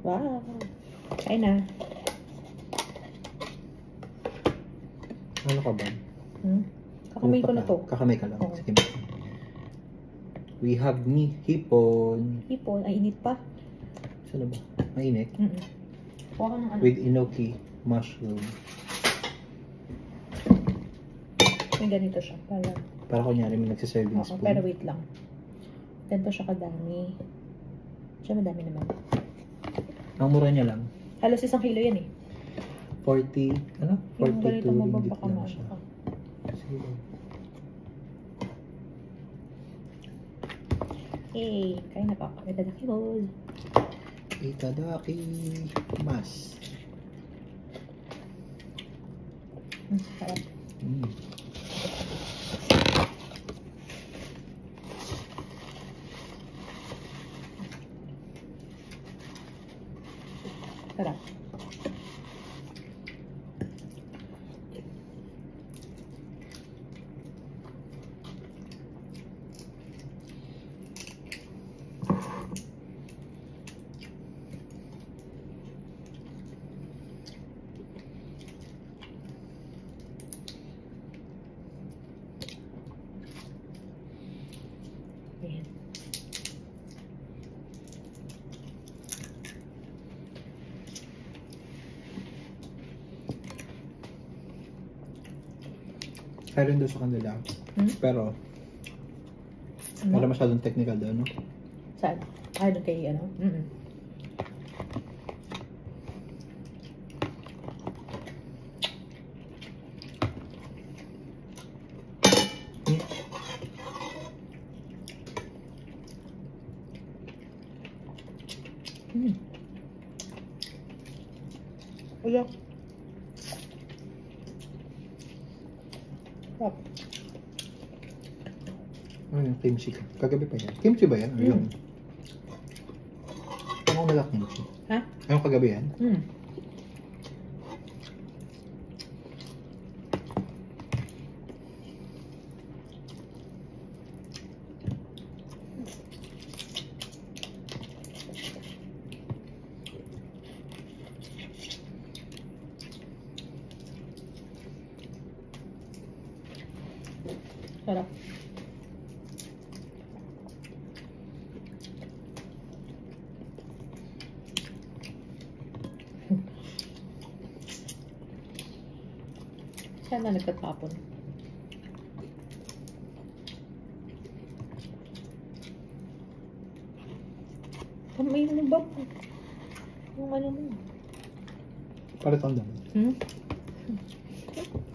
Wow. Kain na. Ano ka ba? Kakamay ko na to. Kakamay ka lang. Oo. Sige. We have hipon. Hipon. Ay, init pa. Saan ba? Mainit? Kuha ka ng ano. With enoki mushroom. May ganito siya. Para kunyari may nagsiserving spoon. Pero wait lang. Ganito siya kadami. Siya madami naman. Ang mura niya lang. Halos 1 kilo yan eh. 40, ano? 42 ringgit baka lang siya. Sige. Hey, kain na pa. Itadaki mo. Itadaki mas. Sarap. Sarap. Ayan. Kaya rin doon sa kanila. Pero, para masyadong technical doon, no? Saan? Ay, doon kay ano? Wala. Sarap. Ano yung kimchi ka? Kagabi pa yan. Kimchi ba yan? Ayun. Ano ko nalak kimchi? Ha? Ano kagabi yan? Sarap. Saan na nagtatapon? May ano ba? Yung ano mo? Palit ang dami.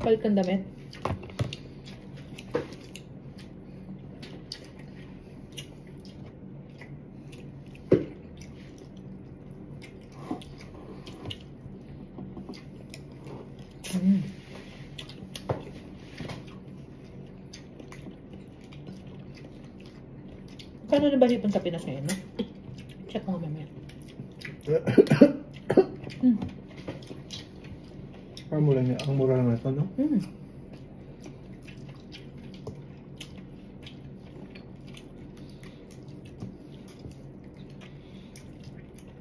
Palit kang damit? Kano na ba hipon sa Pinas ngayon, no? Check mo nga mamaya. Ang mura naman ito, no?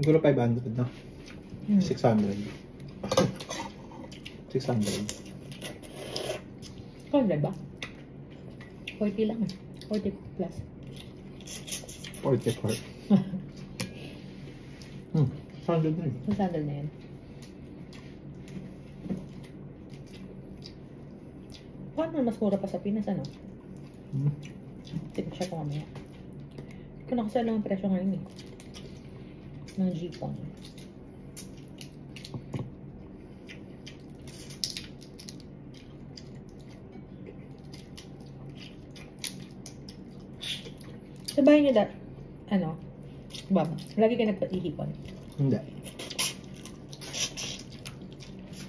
Siguro 500, no? 600. 600. Kano ba? 40 lang eh. 40 plus. 44. Sandal na yun. Yung sandal na yan. Paano mas mura pa sa Pinas, ano? Tip siya ko mamaya. Kung nakasal lang ang presyo ngayon eh. Ng Jeepon. Sa bahay niyo ano? Baba, lagi ka nagpatihipon. Hindi.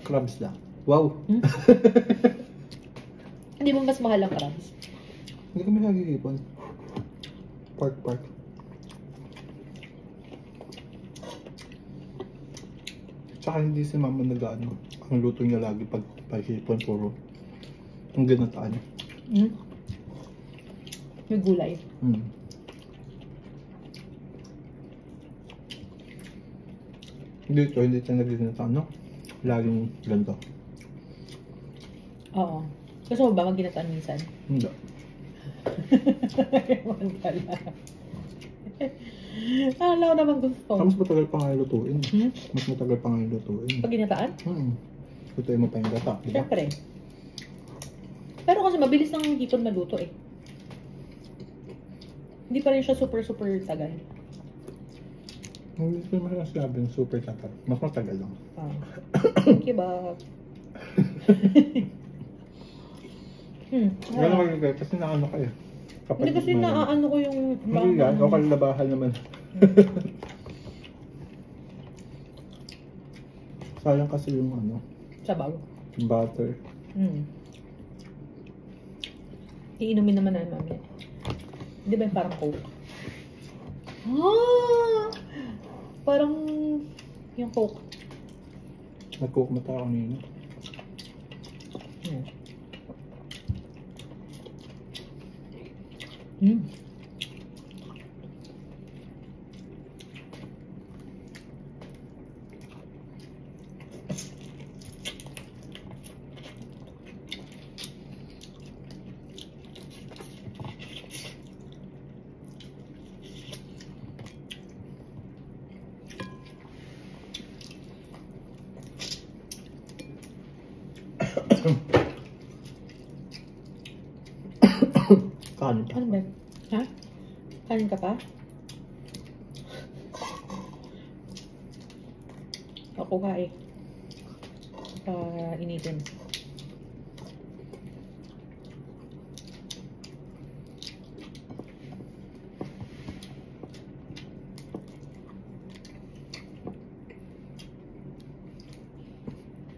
Crabs lang. Wow! Hindi mo mas mahal ang crabs? Hindi kami nagigipon. Park. Tsaka hindi si mama nag-ano. Ang luto niya lagi pag hipon puro. Ang ginataan. May gulay. Dito, hindi tayo nagiging ano. Laging ganito. Oo. Gusto mo ba mag-ginataan minsan? Hindi. Ewan pala. Akala ko naman gusto. Mas matagal pa nga lutuin. Hmm? Mas matagal pa nga lutuin. Pag ginataan? Lutuin mo pa yung gata, di ba? Siyempre. Pero kasi mabilis ng hipon maluto eh. Hindi pa rin siya super tagal. Hindi ko naman sinabing super tagal. Mas matagal lang. Ah. Thank you, Bob. Wala magigay kasi naano kayo. Hindi kasi naaano ko yung... Hindi yan, o kalabahan naman. Sayang kasi yung ano, Sabaw. butter. Iinumin naman namin mamaya. Di ba yung parang Coke? Ah! Parang yung Coke. Nag-cook mata ako nino. Kanin pa. Ano ba? Ha? Kanin ka pa? Ako ka eh. Initin.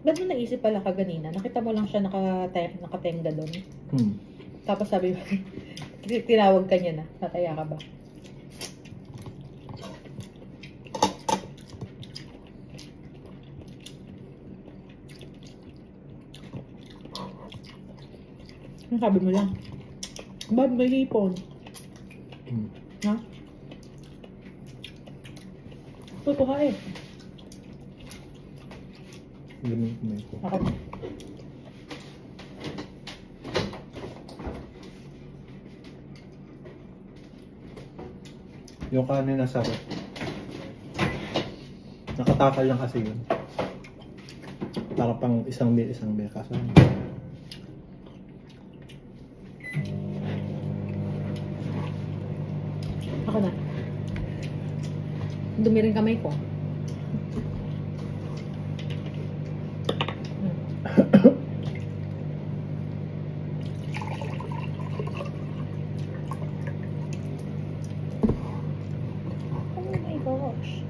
Ba't mo naisip pala kaganina? Nakita mo lang siya nakatenga doon. Tapos sabi mo, tinawag ka niya na. Tataya ka ba? Ang sabi mo lang, Bob, may hipon. Ha? Totoo ka eh. Ganun kumay ko. Ako. Yung kanin na sarap. Nakatakal lang kasi yun. Para pang isang meal kaso. Ako na. Dumi rin kamay ko. Oh my gosh.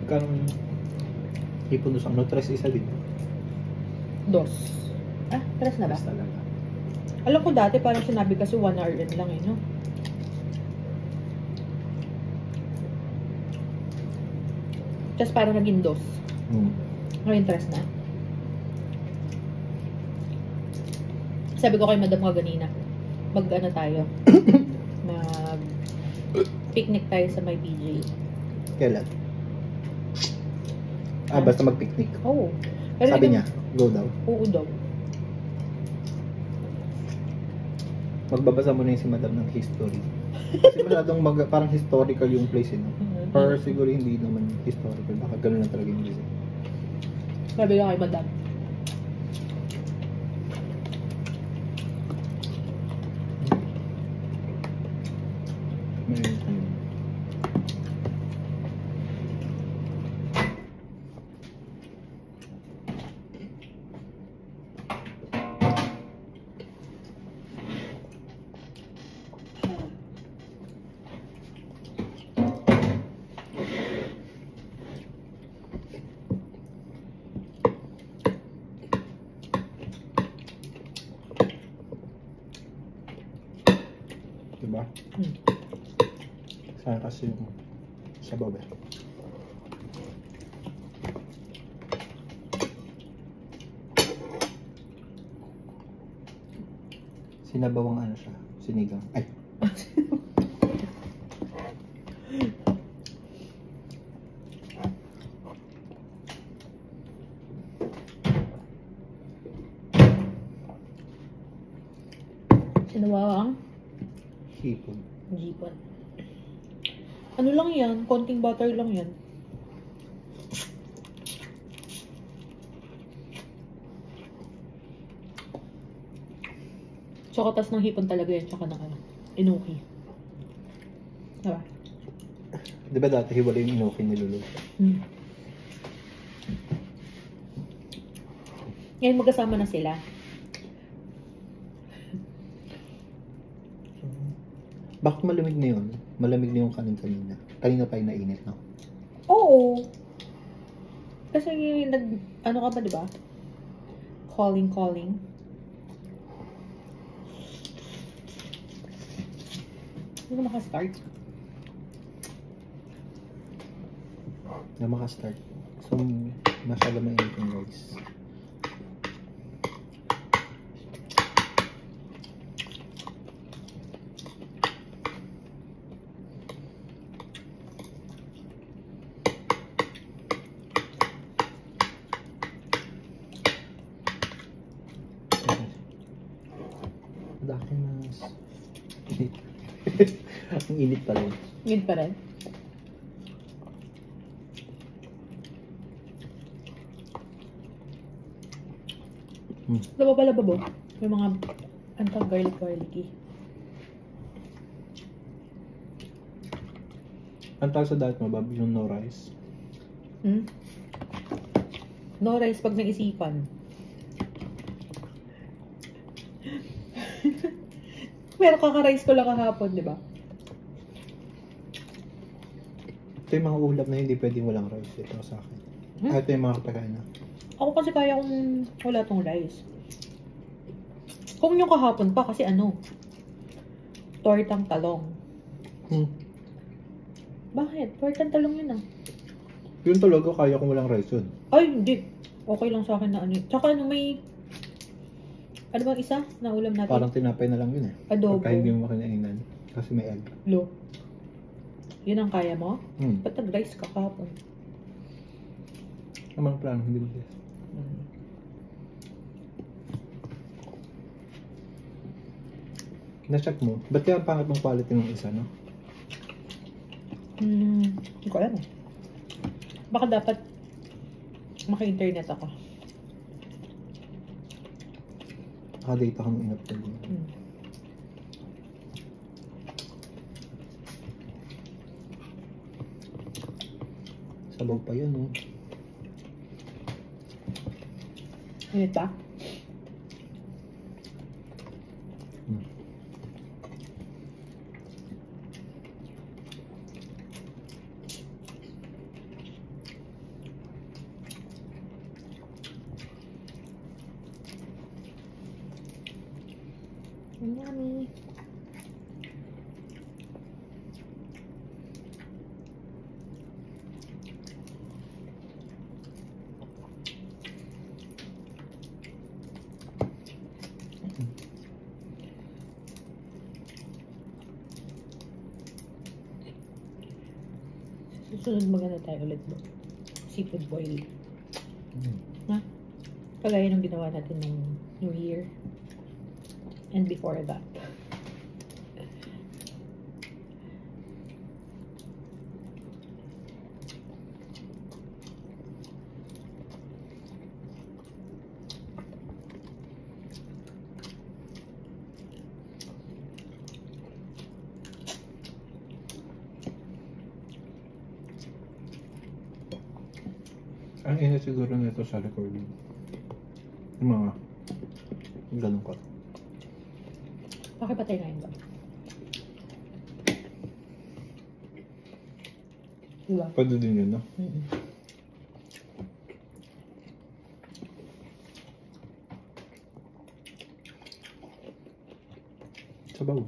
Kang hipon doon sa ano, tres isa din. Dos. Ah, tres na ba? Tres talaga. Alam ko dati parang sinabi kasi 1 hour in lang eh, no? Just parang naging dos. Ngayon tres na. Sabi ko kay madam ko ganina, mag-ano tayo? Mag-picnic tayo sa may PJ. Kailan? Basta mag-picnic. Oo. Sabi niya, go daw. Oo daw. Magbabasa mo na yung si madam ng history. Kasi masyadong parang historical yung place, no? Or siguro hindi naman historical. Baka ganun lang talaga yung place. Sabi ko kay madam. Meron tayo. Kaya kasi yung sabaw eh. Sinabawang ano siya, sinigang. Ay! Sinawawang Hipon. jeepon. Ano lang yan? Konting butter lang yan. Chokotas ng hipon talaga yan, tsaka ng ano, inuki. Diba? Di ba dati hiwalay yung inoki niluluto? Ngayon magkasama na sila. Bakit malamig na yun? Malamig na yung kanin kanina. Kanina pa yung nainit, no? Oo. Kasi ano ka ba, diba? Calling. Hindi ka makastart. Na makastart. So, masyado mainit yung rice. Daki mas init. Ang init pa rin. Yun pa rin. Lababo. Yung mga garlicky. Ang tawag sa diet mo, Bob, yung no rice? No rice pag naisipan. Pero kaka-rice ko lang kahapon, di ba? Ito yung mga ulam na hindi pwedeng walang rice. Ito sa akin. Ito yung mga pagkain na. Ako kasi kaya kung wala tong rice. Kung yung kahapon pa, kasi ano? Tortang talong. Bakit? Tortang talong yun ah. Yun talaga, kaya kung walang rice yun. Ay, hindi. Okay lang sa akin na ano. Tsaka ano may... Ano bang isa na ulam natin? Parang tinapay na lang yun eh. Adobo. Pagka hindi mo makinainan. Kasi may egg. Lo. Yun ang kaya mo? Ba't nag-rice ka kahapon? Namang plano, hindi mo guess. Na-check mo. Ba't kaya ang pangat mong quality ng isa, no? Hindi ko alam eh. Baka dapat maka-internet ako. Naka-data ka ng in-upload mo. Sabaw pa yun, no? Init ba? Yummy. Susunod maganda tayo ulit mo. Seafood boil. Ha? Kagaya ng ginawa natin ng New Year. And before that. Ang init siguro nito sa recording. Yung mga ganun ko. Pakipatay na yun ba? Diba? Pwede din yun, no? Sabaw.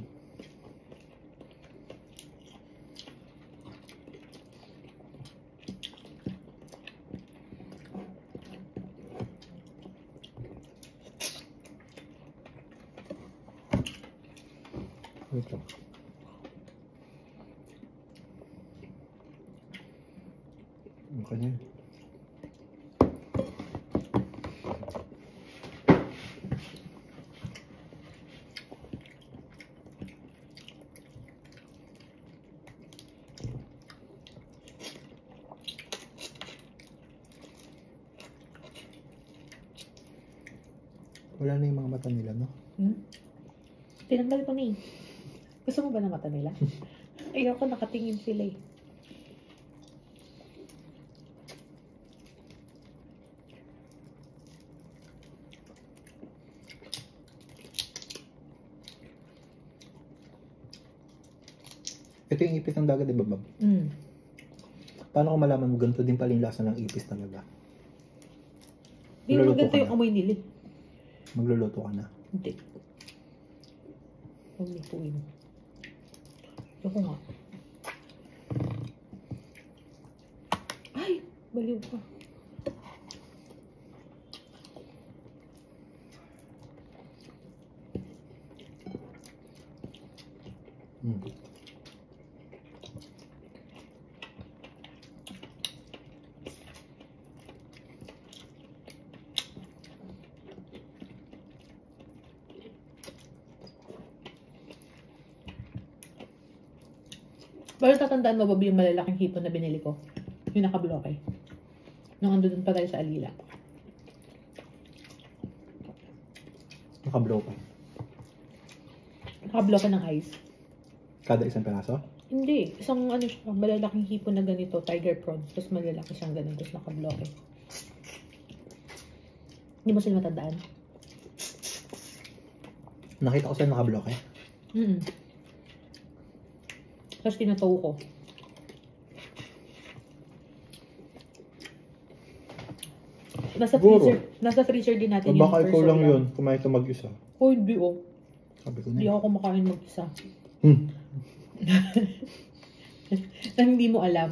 Okay na yun. Wala na yung mga mata nila, no? Tinanggal ko na eh. Gusto mo ba ng mata nila? Ayoko, nakatingin sila eh. Ito yung ipis ng dagat, di ba, Bob? Paano ko malaman mo ganito din pala yung lasa ng ipis talaga? Hindi mo ganito yung amoy nila. Magluluto ka na. Hindi. Huwag lutuin. Ayoko nga. Ay! Baliw ka. Pero tatandaan mo ba yung malalaking hipon na binili ko? Yung naka-bloke. Nung ando dun pa tayo sa Alila. Naka-blow pa. Naka-bloke ng ice. Kada isang peraso? Hindi. Isang ano siya, malalaking hipon na ganito, tiger prawns. Tapos malalaki siyang ganun, tapos naka-bloke. Hindi mo sila matandaan? Nakita ko sa'yo naka-bloke. Tapos tinatow ko. Nasa freezer din natin yung baka ikaw lang yun, kumain ka mag-isa. Oh, hindi oh. Sabi ko na. Hindi ako kumakain mag-isa. Na hindi mo alam.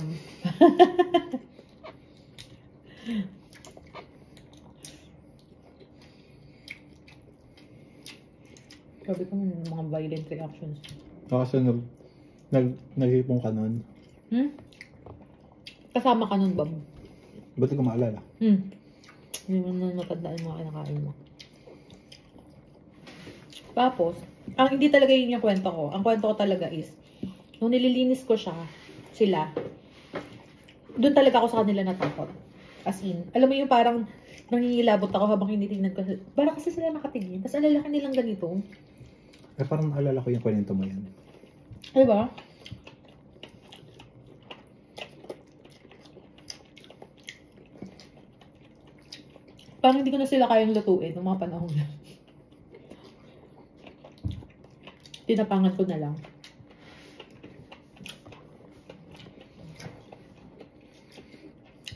Sabi ko mga violent reactions. Kasi naghipong ka nun. Kasama ka nun, Bob. Ba't ko maalala? Hindi mo na matandaan mga kinakain mo. Tapos, hindi talaga yun yung kwento ko. Ang kwento ko talaga is, nung nililinis ko sila, doon talaga ako sa kanila natakot. As in, alam mo yung parang nangingilabot ako habang hinitingnan ko. Parang kasi sila nakatingin. Tapos alalaki nilang ganito. Parang naalala ko yung kwento mo yan. Diba? Parang hindi ko na sila kayang lutuin ng mga panahon na. Tinapangan ko na lang.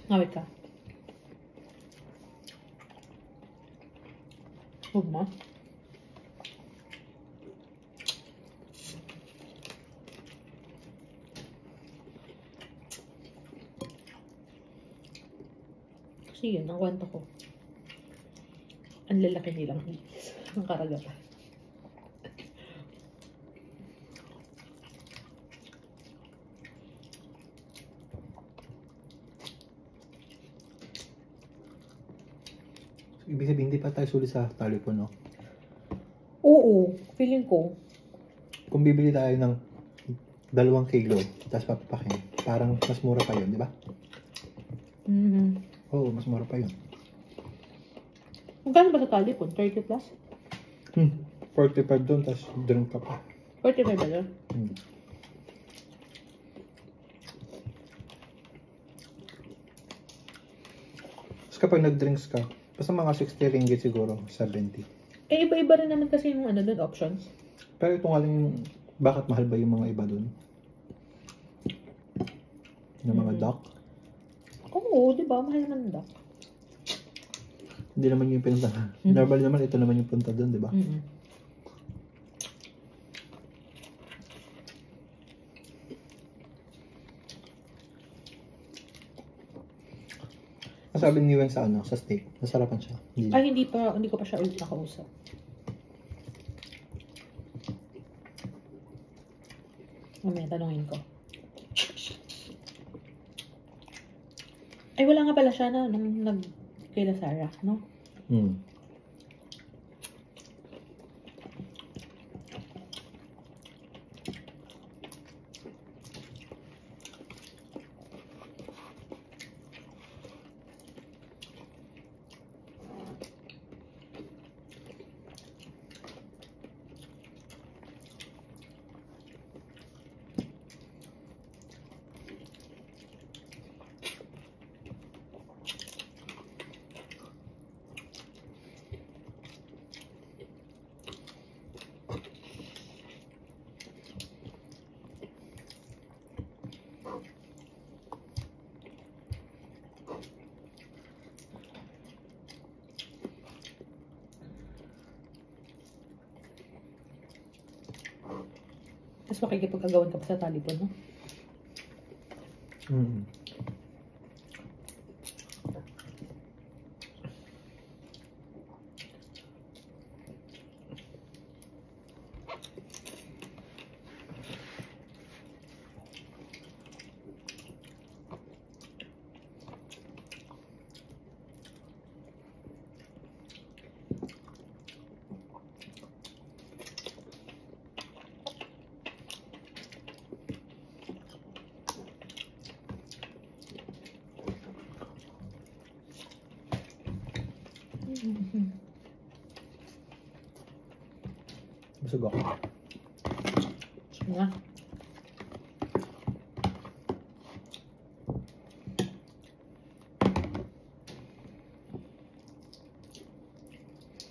Ngawit ka. Huwag mo. Kasi yun, ang kwento ko. Ang lalaki nilang higis. Ang karagatan. Ibig sabihin, hindi pa tayo sulit sa talipon, no? Oo, feeling ko. Kung bibili tayo ng 2 kilo, tapos papapakin, parang mas mura pa yun, di ba? Oo, mas mura pa yun. Magkano ba sa talipon? 30 plus? 45 doon, tapos drink ka pa. 45 ba doon? Tapos kapag nag-drinks ka, basta mga 60 ringgit siguro, 70. Eh, iba-iba rin naman kasi yung ano doon, options. Pero ito nga lang yung, bakit mahal ba yung mga iba doon? Yung mga duck? Oo, di ba? Mahal naman duck. Hindi naman yung pinunta. Normal naman, ito naman yung punta doon, di ba? Sabi ni Wen sa sa steak. Nasarapan siya. Ay, hindi ko pa siya ulit nakausap. Mamaya, tanungin ko. Ay, wala nga pala siya na nung kay Sarah, no? Hmm. Tapos makikipag-agawan ka pa sa talipon, no? Hmm. Busog ako. Sige nga.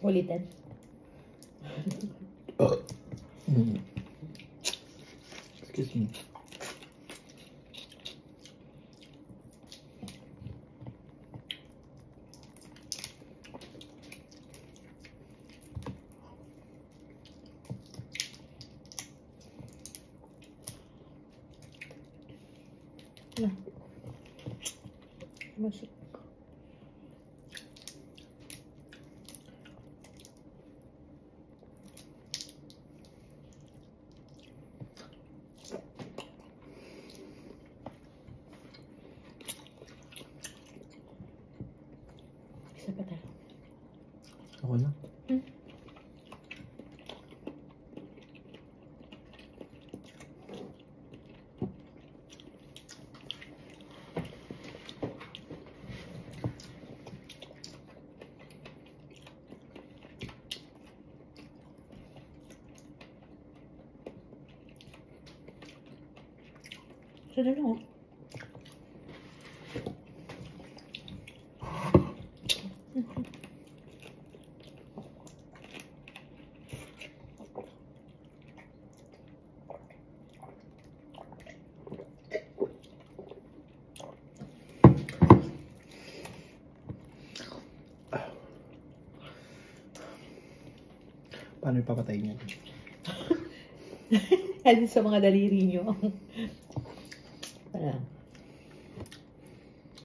Ulitin. Hmm. Excuse me. Masuk. Isa pa tayo. Ako na. Sudah dong. Paano ipapatay niya? Alin sa mga daliri nyo.